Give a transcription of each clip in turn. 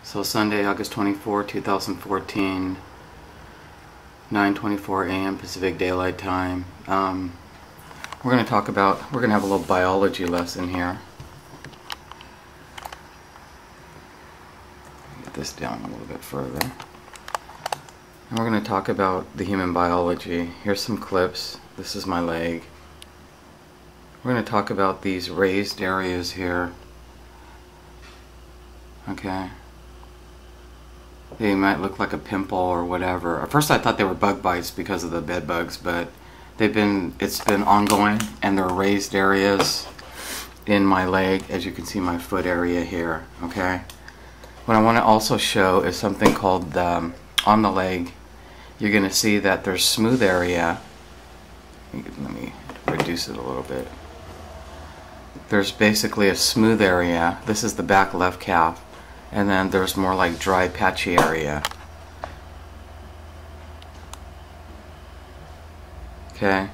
So Sunday, August 24, 2014, 9:24 a.m. Pacific Daylight Time. We're going to have a little biology lesson here. Get this down a little bit further. And we're going to talk about the human biology. Here's some clips. This is my leg. We're going to talk about these raised areas here. Okay. They might look like a pimple or whatever. At first I thought they were bug bites because of the bed bugs, but it's been ongoing, and there are raised areas in my leg, as you can see my foot area here. Okay. What I want to also show is something called on the leg. You're going to see that there's smooth area. Let me reduce it a little bit. There's basically a smooth area. This is the back left calf. And then there's more like dry, patchy area. Okay.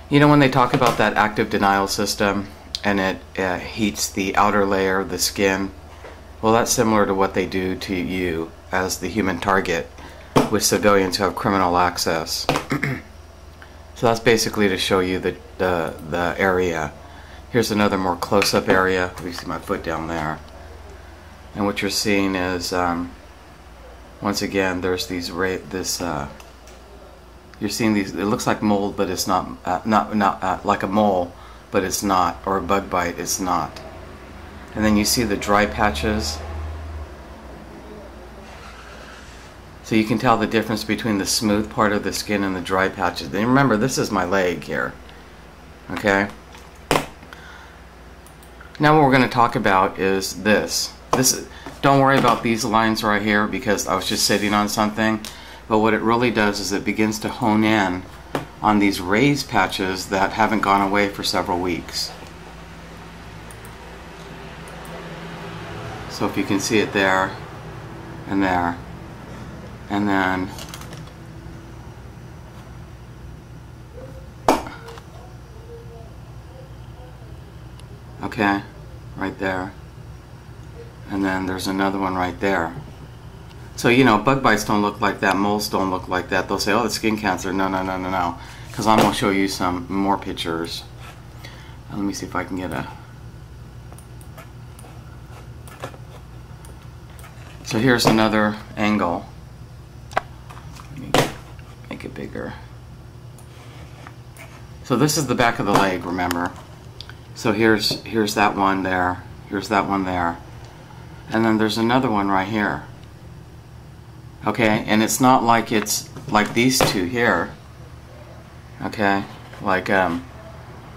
You know, when they talk about that active denial system and it heats the outer layer of the skin, well, that's similar to what they do to you as the human target with civilians who have criminal access. So that's basically to show you the area. Here's another more close-up area. You see my foot down there. And what you're seeing is, once again, there's these you're seeing these. It looks like mold, but it's not. Not like a mole, but it's not, or a bug bite. It's not. And then you see the dry patches. So you can tell the difference between the smooth part of the skin and the dry patches. And remember, this is my leg here. Okay. Now what we're going to talk about is this. Don't worry about these lines right here because I was just sitting on something. But what it really does is it begins to hone in on these raised patches that haven't gone away for several weeks. So if you can see it there, and then okay, right there. And then there's another one right there. So, you know, bug bites don't look like that. Moles don't look like that. They'll say, oh, it's skin cancer. No, no, no, no, no. Because I'm going to show you some more pictures. Let me see if I can get a... So here's another angle. Let me make it bigger. So this is the back of the leg, remember? So here's that one there, here's that one there, and then there's another one right here. Okay, and it's not like it's like these two here. Okay, like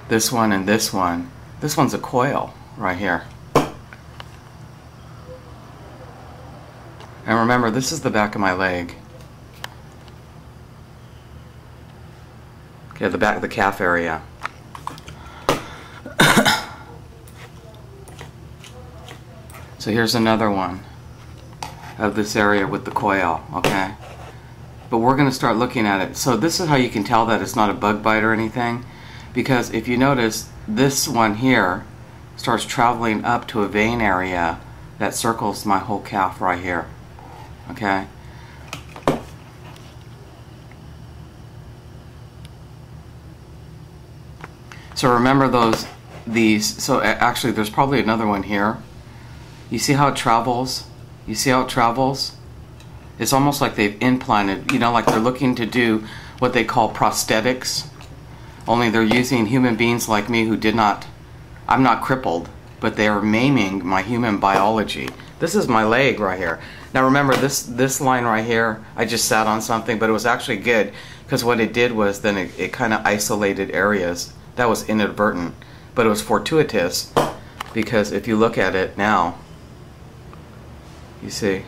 this one and this one. This one's a coil right here. And remember, this is the back of my leg. Okay, the back of the calf area. So here's another one of this area with the coil, okay? But we're going to start looking at it. So this is how you can tell that it's not a bug bite or anything, because if you notice, this one here starts traveling up to a vein area that circles my whole calf right here, okay? So remember so actually there's probably another one here. You see how it travels? You see how it travels? It's almost like they've implanted, you know, like they're looking to do what they call prosthetics. Only they're using human beings like me who I'm not crippled, but they are maiming my human biology. This is my leg right here. Now remember, this line right here, I just sat on something, but it was actually good, because what it did was then it kind of isolated areas. That was inadvertent, but it was fortuitous, because if you look at it now, you see,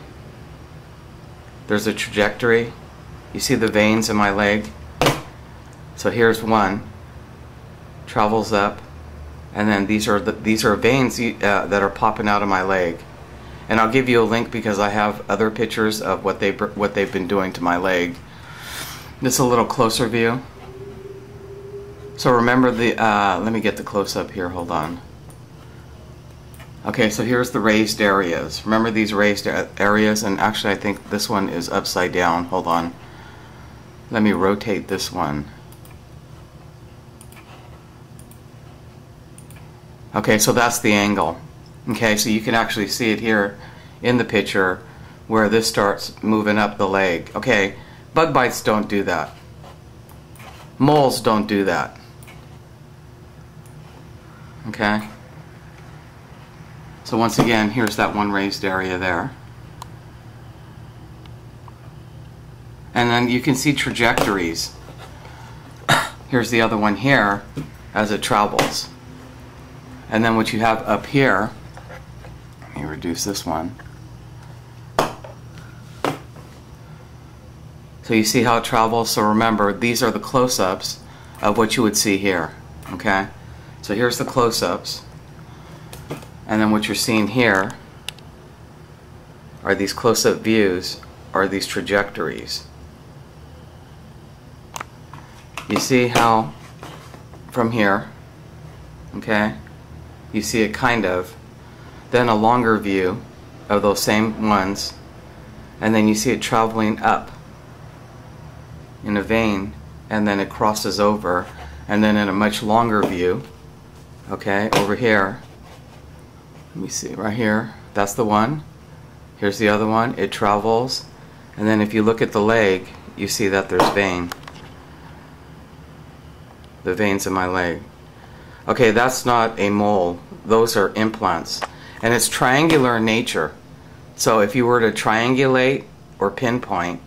there's a trajectory. You see the veins in my leg? So here's one, travels up, and then these are veins that are popping out of my leg. And I'll give you a link because I have other pictures of what they've been doing to my leg. This is a little closer view. So remember let me get the close up here, hold on. Okay, so here's the raised areas. Remember these raised areas? And actually I think this one is upside down. Hold on. Let me rotate this one. Okay, so that's the angle. Okay, so you can actually see it here in the picture where this starts moving up the leg. Okay, bug bites don't do that. Moles don't do that. Okay? So once again, here's that one raised area there. And then you can see trajectories. Here's the other one here as it travels. And then what you have up here, let me reduce this one. So you see how it travels? So remember, these are the close-ups of what you would see here. Okay? So here's the close-ups. And then what you're seeing here are these close-up views, are these trajectories. You see how from here, okay, you see it kind of, then a longer view of those same ones, and then you see it traveling up in a vein, and then it crosses over, and then in a much longer view, okay, over here, let me see, right here, that's the one, here's the other one, it travels, and then if you look at the leg, you see that there's vein. The veins in my leg. Okay, that's not a mole, those are implants. And it's triangular in nature. So if you were to triangulate or pinpoint,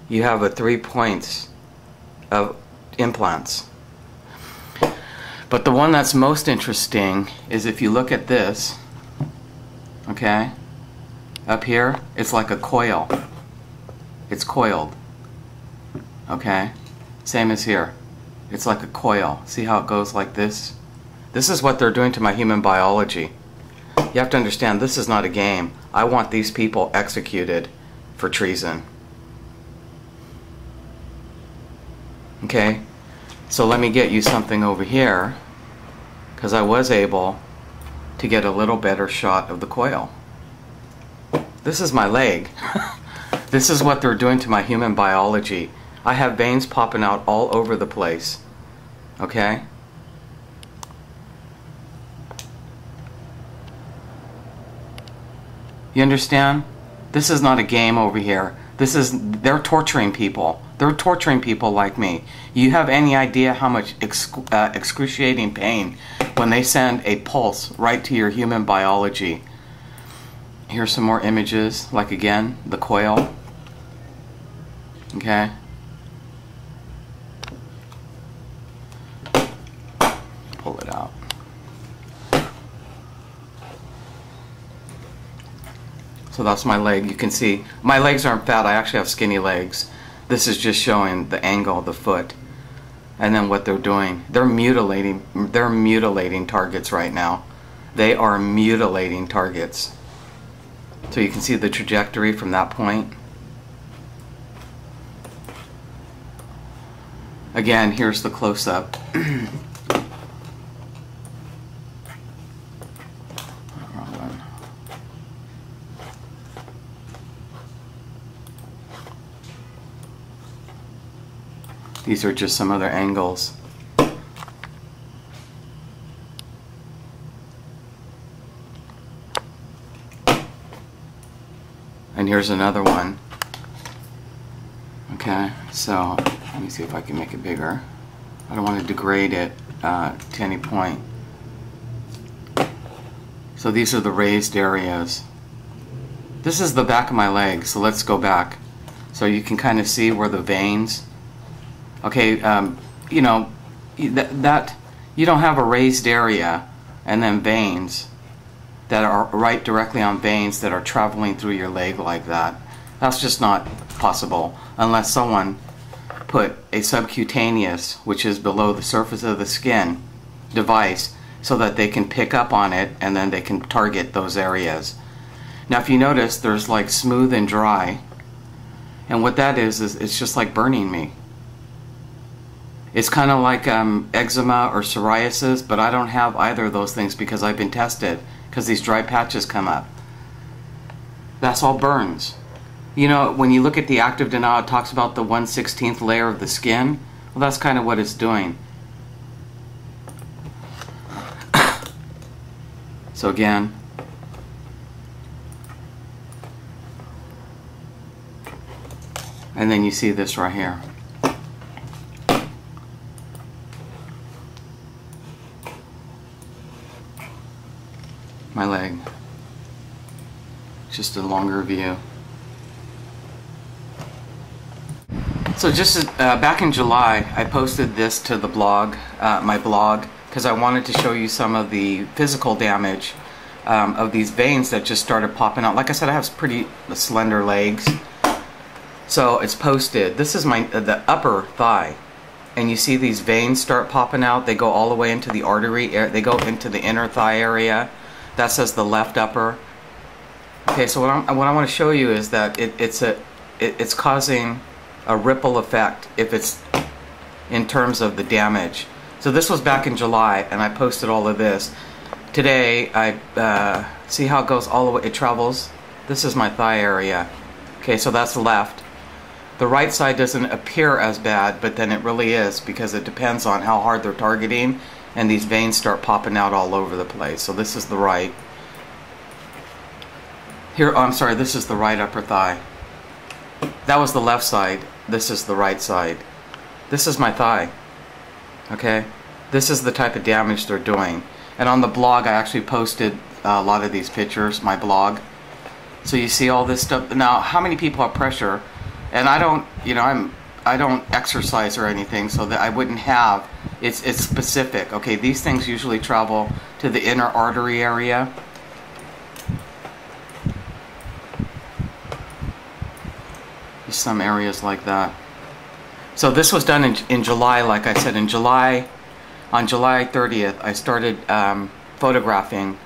you have 3 points of implants. But the one that's most interesting is if you look at this, okay, up here, it's like a coil. It's coiled. Okay, same as here. It's like a coil. See how it goes like this? This is what they're doing to my human biology. You have to understand, this is not a game. I want these people executed for treason. Okay? So let me get you something over here, because I was able to get a little better shot of the coil. This is my leg. This is what they're doing to my human biology. I have veins popping out all over the place. Okay? You understand? This is not a game over here. They're torturing people. They're torturing people like me. You have any idea how much excruciating pain when they send a pulse right to your human biology? Here's some more images, like again, the coil. Okay? Pull it out. So that's my leg. You can see my legs aren't fat. I actually have skinny legs. This is just showing the angle of the foot. And then what they're doing, they're mutilating targets right now. They are mutilating targets. So you can see the trajectory from that point. Again, here's the close-up. These are just some other angles. And here's another one. Okay, so let me see if I can make it bigger. I don't want to degrade it to any point. So these are the raised areas. This is the back of my leg, so let's go back. So you can kind of see where the veins. Okay, you know, that you don't have a raised area and then veins that are right directly on veins that are traveling through your leg like that. That's just not possible unless someone put a subcutaneous, which is below the surface of the skin, device so that they can pick up on it and then they can target those areas. Now if you notice, there's like smooth and dry, and what that is it's just like burning me. It's kind of like eczema or psoriasis, but I don't have either of those things because I've been tested, because these dry patches come up. That's all burns. You know, when you look at the active denial, it talks about the 1/16th layer of the skin. Well, that's kind of what it's doing. So again, and then you see this right here. My leg. Just a longer view. So just back in July, I posted this to the blog, my blog, because I wanted to show you some of the physical damage of these veins that just started popping out. Like I said, I have pretty slender legs. So it's posted. This is the upper thigh. And you see these veins start popping out. They go all the way into the artery. They go into the inner thigh area. That says the left upper. Okay, so what I want to show you is that it's causing a ripple effect if it's in terms of the damage. So this was back in July, and I posted all of this. Today, I see how it goes all the way. It travels. This is my thigh area. Okay, so that's left. The right side doesn't appear as bad, but then it really is, because it depends on how hard they're targeting, and these veins start popping out all over the place. So this is the right. Here, oh, I'm sorry, this is the right upper thigh. That was the left side. This is the right side. This is my thigh. Okay? This is the type of damage they're doing. And on the blog, I actually posted a lot of these pictures, my blog. So you see all this stuff. Now, how many people have pressure? And I don't, you know, I don't exercise or anything, so that I wouldn't have. It's specific. Okay, these things usually travel to the inner artery area. Some areas like that. So this was done in July, like I said, in July. On July 30th, I started photographing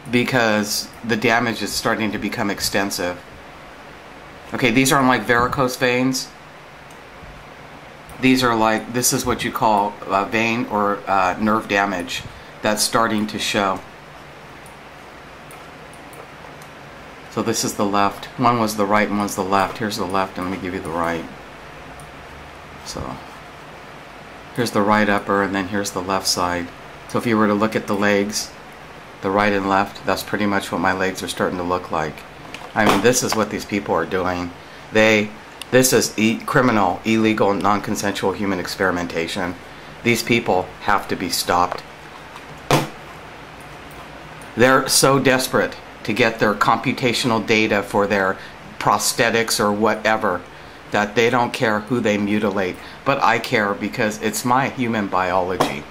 because the damage is starting to become extensive. Okay, these aren't like varicose veins. These are like, this is what you call vein or nerve damage that's starting to show. So this is the left. One was the right and one's the left. Here's the left, and let me give you the right. So here's the right upper, and then here's the left side. So if you were to look at the legs, the right and left, that's pretty much what my legs are starting to look like. I mean, this is what these people are doing. This is criminal, illegal, non-consensual human experimentation. These people have to be stopped. They're so desperate to get their computational data for their prosthetics or whatever that they don't care who they mutilate. But I care because it's my human biology.